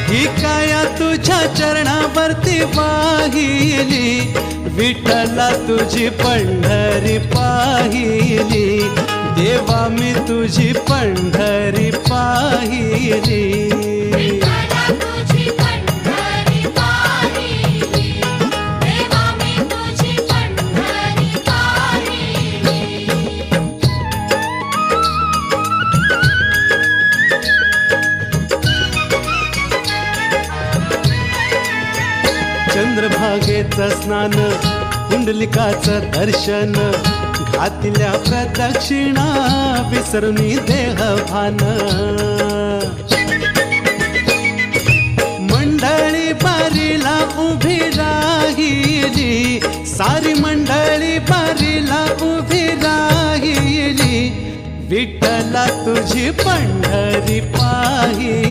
ही काया तुझ्या चरणावरती वाहिली, विठ्ठला तुझी पंढरी पाहिली, देवा मी तुझी पंढरी पाहिली। चंद्रभागेचं स्नान, कुंडलिकाचं दर्शन, घातल्या प्रदक्षिणा विसरुनी देहभान। मंडळी बारीला उभी राहिली, सारी मंडळी बारीला उभी राहिली, विठ्ठला तुझी पंढरी पाहिली।